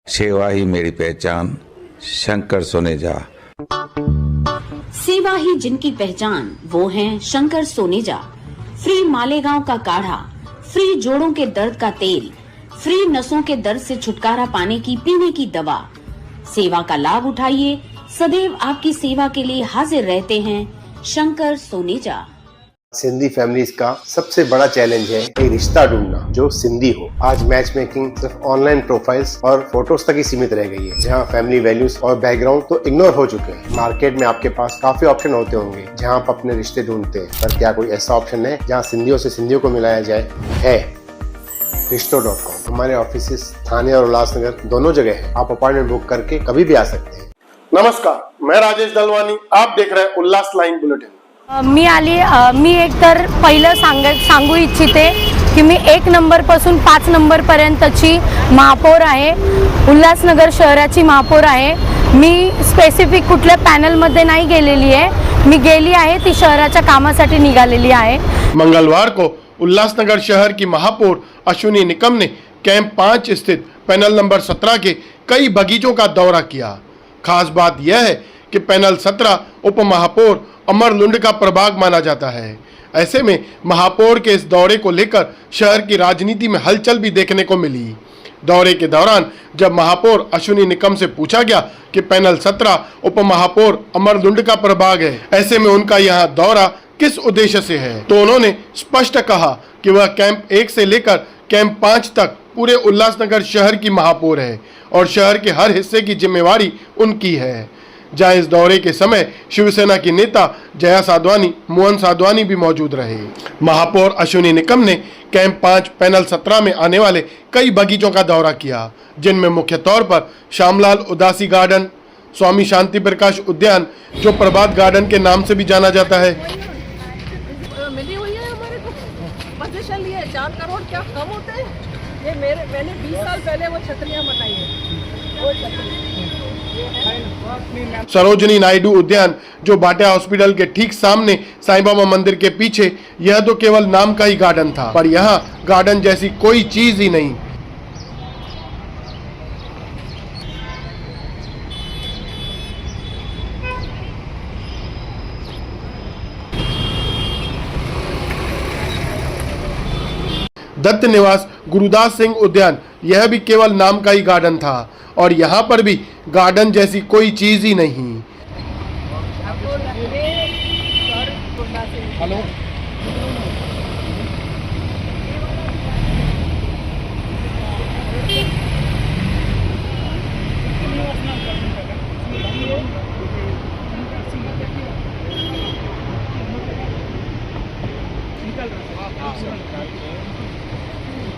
सेवा ही मेरी पहचान, शंकर सोनेजा। सेवा ही जिनकी पहचान, वो हैं शंकर सोनेजा। फ्री मालेगांव का काढ़ा, फ्री जोड़ों के दर्द का तेल, फ्री नसों के दर्द से छुटकारा पाने की पीने की दवा। सेवा का लाभ उठाइए, सदैव आपकी सेवा के लिए हाजिर रहते हैं शंकर सोनेजा। सिंधी फैमिलीज का सबसे बड़ा चैलेंज है एक रिश्ता ढूंढना जो सिंधी हो। आज मैच मेकिंग सिर्फ ऑनलाइन प्रोफाइल्स और फोटोज तक ही सीमित रह गई है, जहां फैमिली वैल्यूज और बैकग्राउंड तो इग्नोर हो चुके हैं। मार्केट में आपके पास काफी ऑप्शन होते होंगे जहां आप अपने रिश्ते ढूंढते हैं, पर क्या कोई ऐसा ऑप्शन है जहां सिंधियों से सिंधियों को मिलाया जाए? है रिश्तों.com। हमारे ऑफिस थाने और उल्लासनगर दोनों जगह है। आप अपॉइंटमेंट बुक करके कभी भी आ सकते हैं। नमस्कार, मैं राजेश दलवानी, आप देख रहे हैं उल्लास लाईन बुलेटिन। मी एक तर पहिलं सांगू इच्छिते की मी 1 नंबरपासून 5 नंबरपर्यंतची महापौर आहे, उल्हासनगर शहराची महापौर आहे। मी स्पेसिफिक कुठल्या पॅनलमध्ये नाही गेलेली आहे, मी गेली आहे ती शहराच्या कामासाठी निघालेली आहे। मंगलवार को उल्लासनगर शहर की महापौर अश्विनी निकम ने कैंप 5 स्थित पैनल नंबर 17 के कई बगीचों का दौरा किया। खास बात यह है कि पैनल 17 उप महापौर अमर लुंड का प्रभाग माना जाता है। ऐसे में महापौर के इस दौरे को लेकर शहर की राजनीति में हलचल भी देखने को मिली। दौरे के दौरान जब महापौर अश्विनी निकम से पूछा गया कि पैनल 17 उप महापौर अमर लुंड का प्रभाग है, ऐसे में उनका यहाँ दौरा किस उद्देश्य से है, तो उन्होंने स्पष्ट कहा कि वह कैंप 1 से लेकर कैंप 5 तक पूरे उल्लासनगर शहर की महापौर है और शहर के हर हिस्से की जिम्मेवारी उनकी है। जहां इस दौरे के समय शिवसेना की नेता जया साधवानी, मोहन साधवानी भी मौजूद रहे। महापौर अश्विनी निकम ने कैंप 5 पैनल 17 में आने वाले कई बगीचों का दौरा किया, जिनमें मुख्य तौर पर श्यामलाल उदासी गार्डन, स्वामी शांति प्रकाश उद्यान, जो प्रभात गार्डन के नाम से भी जाना जाता है, मिली हुई है हमारे को पोजीशन लिए 4 करोड़ क्या कम होते हैं? ये मैंने 20 साल पहले वो छतरियां बनाई है, वो सरोजनी नायडू उद्यान, जो बाटा हॉस्पिटल के ठीक सामने साईं बाबा मंदिर के पीछे, यह तो केवल नाम का ही गार्डन था, पर यहाँ गार्डन जैसी कोई चीज ही नहीं। दत्त निवास गुरुदास सिंह उद्यान, यह भी केवल नाम का ही गार्डन था और यहाँ पर भी गार्डन जैसी कोई चीज ही नहीं। हेलो,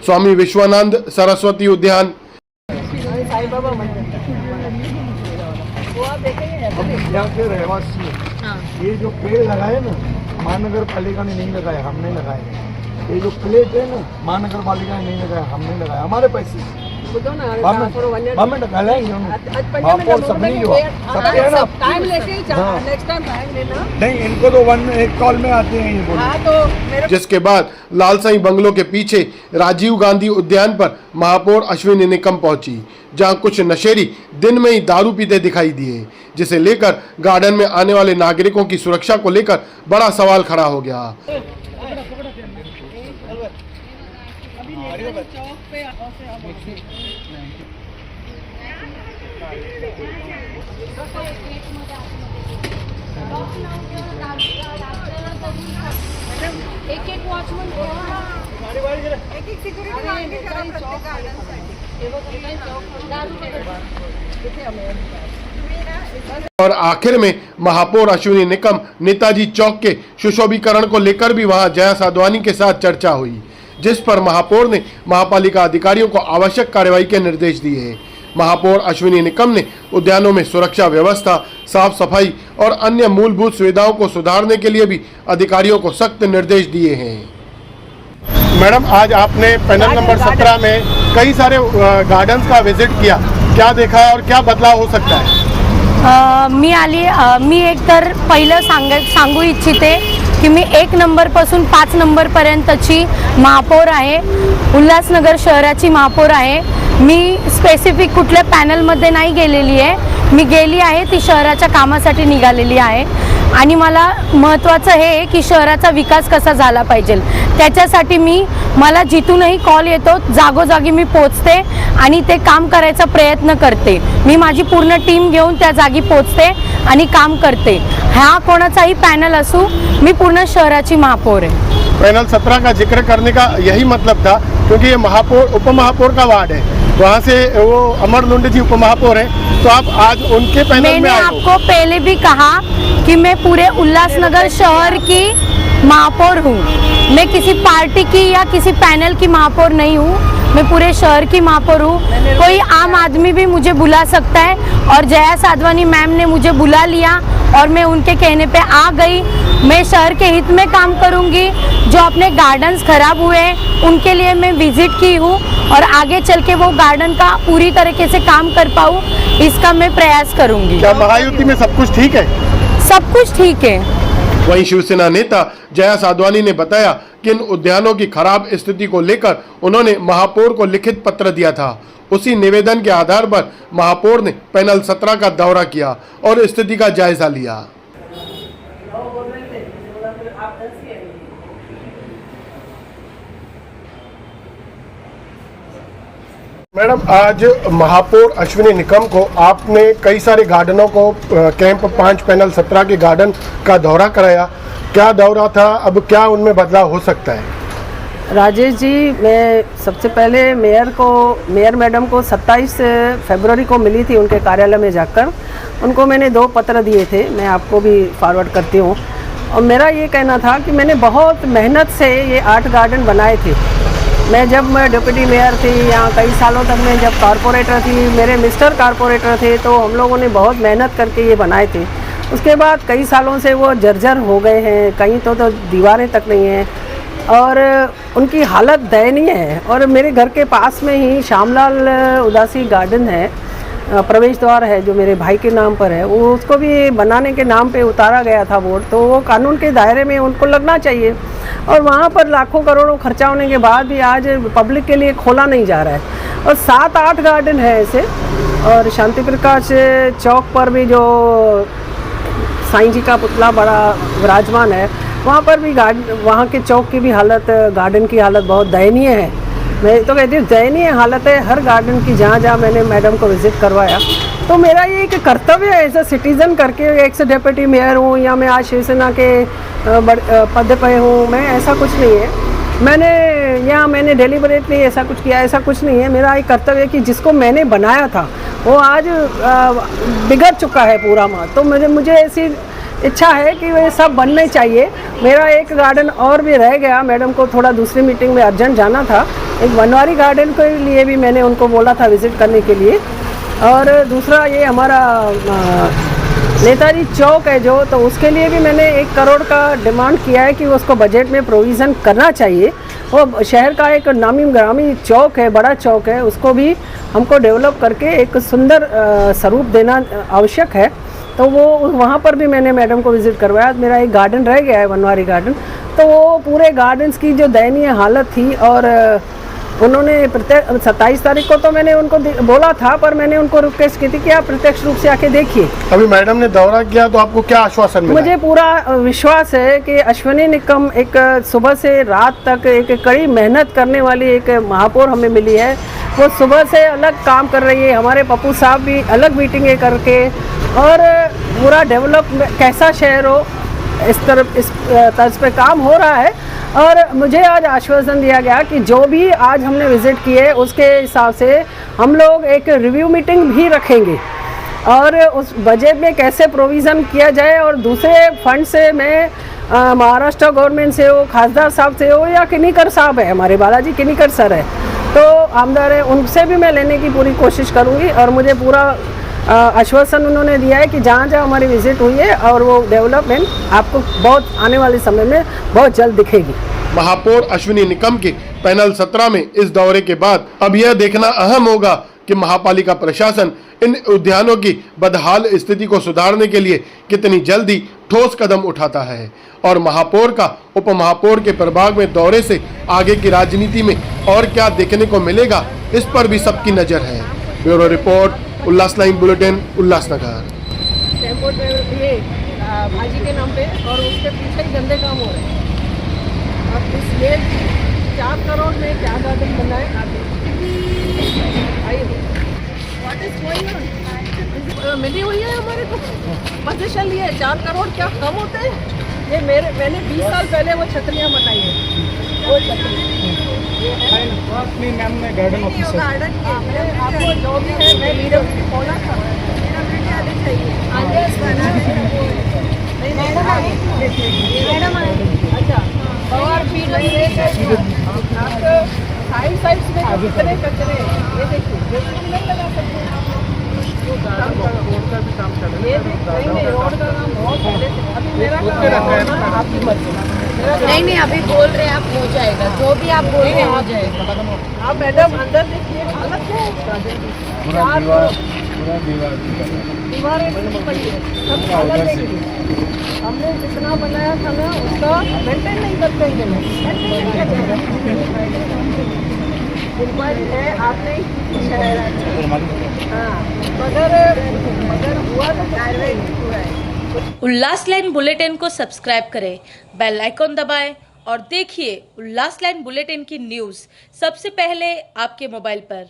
स्वामी विश्वानंद सरस्वती उद्यान, साईं बाबा मंदिर, वो आप देखेंगे। यहाँ के रहवासी ये जो पेड़ लगाए ना, महानगर पालिका ने नहीं लगाया, हमने लगाए। ये जो प्लेट है ना, महानगर पालिका ने नहीं लगाया, हमने लगाया, हमारे पैसे से। हमें लगाएंगे नहीं, इनको तो एक कॉल में आते हैं ये बोले। जिसके बाद लालसाई बंगलों के पीछे राजीव गांधी उद्यान पर महापौर अश्विनी निकम पहुंची, जहां कुछ नशेड़ी दिन में ही दारू पीते दिखाई दिए, जिसे लेकर गार्डन में आने वाले नागरिकों की सुरक्षा को लेकर बड़ा सवाल खड़ा हो गया। एक वॉचमैन, एक सिक्योरिटी और आखिर में महापौर अश्विनी निकम नेताजी चौक के सुशोभीकरण को लेकर भी वहां जया साधवानी के साथ चर्चा हुई, जिस पर महापौर ने महापालिका अधिकारियों को आवश्यक कार्रवाई के निर्देश दिए। महापौर अश्विनी निकम ने उद्यानों में सुरक्षा व्यवस्था, साफ सफाई और अन्य मूलभूत सुविधाओं को सुधारने के लिए भी अधिकारियों को सख्त निर्देश दिए हैं। मैडम, आज आपने पैनल नंबर 17 में कई सारे गार्डन्स का विजिट किया, क्या देखा है और क्या बदलाव हो सकता है? मी एक तर पहिलं सांगू इच्छिते की मी 1 नंबरपासून 5 नंबरपर्यंतची महापौर आहे. उल्हासनगर शहराची महापौर आहे. मी स्पेसिफिक कुठल्या पॅनलमध्ये नाही गेलेली आहे. मी गेली आहे ती शहराच्या कामासाठी निघालेली आहे आणि मला महत्त्वाचं हे आहे की शहराचा विकास कसा झाला पाहिजे. त्याच्यासाठी मला जिथूनही कॉल येतो जागोजागी मी पोचते आणि ते काम करायचा प्रयत्न करते. मी माझी पूर्ण टीम घेऊन त्या जागी पोचते आणि काम करते. हा कोणाचाही पॅनल असू, मी पूर्ण शहराची महापौर आहे. पैनल 17 का जिक्र करने का यही मतलब था, क्योंकि ये महापौर उपमहापौर का वार्ड है, वहाँ से वो अमर लुंड जी उपमहापौर है, तो आप आज उनके पैनल में मैंने आए हो। आपको पहले भी कहा कि मैं पूरे उल्लासनगर शहर की महापौर हूँ. मैं किसी पार्टी की या किसी पैनल की महापौर नहीं हूँ. मैं पूरे शहर की महापौर हूँ. कोई आम आदमी भी मुझे बुला सकता है और जया साधवानी मैम ने मुझे बुला लिया और मैं उनके कहने पे आ गई. मैं शहर के हित में काम करूँगी. जो अपने गार्डन्स खराब हुए हैं उनके लिए मैं विजिट की हूँ और आगे चल के वो गार्डन का पूरी तरीके से काम कर पाऊँ, इसका मैं प्रयास करूँगी. क्या महायुति में सब कुछ ठीक है? सब कुछ ठीक है. वहीं शिवसेना नेता जया साधवानी ने बताया कि इन उद्यानों की खराब स्थिति को लेकर उन्होंने महापौर को लिखित पत्र दिया था. उसी निवेदन के आधार पर महापौर ने पैनल 17 का दौरा किया और स्थिति का जायजा लिया. मैडम, आज महापौर अश्विनी निकम को आपने कई सारे गार्डनों को कैंप 5 पैनल 17 के गार्डन का दौरा कराया. क्या दौरा था, अब क्या उनमें बदलाव हो सकता है? राजेश जी, मैं सबसे पहले मेयर मैडम को 27 फरवरी को मिली थी उनके कार्यालय में जाकर. उनको मैंने 2 पत्र दिए थे, मैं आपको भी फॉरवर्ड करती हूँ. और मेरा ये कहना था कि मैंने बहुत मेहनत से ये 8 गार्डन बनाए थे. जब मैं डिप्टी मेयर थी, यहाँ कई सालों तक मैं जब कारपोरेटर थी, मेरे मिस्टर कारपोरेटर थे, तो हम लोगों ने बहुत मेहनत करके ये बनाए थे. उसके बाद कई सालों से वो जर्जर हो गए हैं, कहीं तो दीवारें तक नहीं हैं और उनकी हालत दयनीय है. और मेरे घर के पास में ही श्यामलाल उदासी गार्डन है, प्रवेश द्वार है जो मेरे भाई के नाम पर है, वो उसको भी बनाने के नाम पे उतारा गया था बोर्ड. तो वो कानून के दायरे में उनको लगना चाहिए और वहाँ पर लाखों करोड़ों खर्चा होने के बाद भी आज पब्लिक के लिए खोला नहीं जा रहा है. और 7-8 गार्डन है ऐसे. और शांति प्रकाश चौक पर भी जो साईं जी का पुतला बड़ा विराजमान है, वहाँ पर भी वहाँ के चौक की भी हालत, गार्डन की हालत बहुत दयनीय है. मैं तो कहती हूँ दयनीय हालत है हर गार्डन की. जहाँ मैंने मैडम को विजिट करवाया, तो मेरा ये एक कर्तव्य है एज ए सिटीज़न करके, एक्स डिप्टी मेयर हूँ या मैं आज शिवसेना के पद पे हूँ, मैं ऐसा कुछ नहीं है. मैंने डेलिबरेटली ऐसा कुछ किया, ऐसा कुछ नहीं है. मेरा एक कर्तव्य है कि जिसको मैंने बनाया था वो आज बिगड़ चुका है पूरा माँ. तो मुझे ऐसी इच्छा है कि वे सब बनने चाहिए. मेरा एक गार्डन और भी रह गया, मैडम को थोड़ा दूसरी मीटिंग में अर्जेंट जाना था. एक बनवारी गार्डन के लिए भी मैंने उनको बोला था विज़िट करने के लिए. और दूसरा ये हमारा नेताजी चौक है जो, तो उसके लिए भी मैंने 1 करोड़ का डिमांड किया है कि उसको बजट में प्रोविज़न करना चाहिए. वो शहर का एक नामी ग्रामी चौक है, बड़ा चौक है, उसको भी हमको डेवलप करके एक सुंदर स्वरूप देना आवश्यक है. तो वो वहाँ पर भी मैंने मैडम को विज़िट करवाया. मेरा एक गार्डन रह गया है, बनवारी गार्डन. तो वो पूरे गार्डन्स की जो दयनीय हालत थी और उन्होंने 27 तारीख को तो मैंने उनको बोला था, पर मैंने उनको रिक्वेस्ट की थी कि आप प्रत्यक्ष रूप से आके देखिए. अभी मैडम ने दौरा किया तो आपको क्या आश्वासन मिला? मुझे पूरा विश्वास है कि अश्विनी निकम एक सुबह से रात तक एक कड़ी मेहनत करने वाली एक महापौर हमें मिली है. वो सुबह से अलग काम कर रही है. हमारे पप्पू साहब भी अलग मीटिंगें करके और पूरा डेवलप कैसा शहर हो इस तर्ज पे काम हो रहा है. और मुझे आज आश्वासन दिया गया कि जो भी आज हमने विज़िट किए उसके हिसाब से हम लोग एक रिव्यू मीटिंग भी रखेंगे और उस बजट में कैसे प्रोविज़न किया जाए. और दूसरे फंड से मैं महाराष्ट्र गवर्नमेंट से हो, खासदार साहब से हो या किनीकर साहब है, हमारे बालाजी किनीकर सर है, तो आमदार है, उनसे भी मैं लेने की पूरी कोशिश करूँगी. और मुझे पूरा आश्वासन उन्होंने दिया है कि जहाँ हमारी विजिट हुई है और वो डेवलपमेंट आपको बहुत आने वाले समय में बहुत जल्द दिखेगी. महापौर अश्विनी निकम के पैनल 17 में इस दौरे के बाद अब यह देखना अहम होगा कि महापालिका प्रशासन इन उद्यानों की बदहाल स्थिति को सुधारने के लिए कितनी जल्दी ठोस कदम उठाता है और महापौर का उप महापौर के प्रभाग में दौरे से आगे की राजनीति में और क्या देखने को मिलेगा, इस पर भी सबकी नजर है। ब्यूरो रिपोर्ट, उल्लास लाइन बुलेटिन, उल्लासनगर। टेम्पो ये भाजी के नाम पे और उसके पीछे ही गंदे काम हो रहे हैं। अब इस ये 4 करोड़ में क्या गार्डन बना है आगे व्हाट इज गोइंग ऑन मिली हुई है हमारे को पोजीशन लिए 4 करोड़ क्या कम होते हैं? ये मैंने 20 साल पहले वो छतरियाँ बनाई है, वो अपनी मैम ने गार्डन ऑफिसर गार्डन आपको जो भी है मैं वीडियो खोला था मैडम अच्छा और फील्ड आपको साइड में कितने कचरे ये देखिए नहीं लगा सकते ये देखिए रोड का काम बहुत पहले से अभी मेरा आपकी मर्जी नहीं अभी बोल रहे हैं आप हो जाएगा, जो भी आप बोल रहे हैं हो जाएगा। आप मैडम अंदर देखिए हालत क्या है दीवारें बनी पड़ी है, सब हालत देखिए। हमने जितना बनाया था ना उसका मेंटेन नहीं करते हैं लोग। है आपने हाँ मगर हुआ तो कार्रवाई पूरा है। उल्लास लाइन बुलेटिन को सब्सक्राइब करें, बेल आइकॉन दबाएं और देखिए उल्लास लाइन बुलेटिन की न्यूज़ सबसे पहले आपके मोबाइल पर।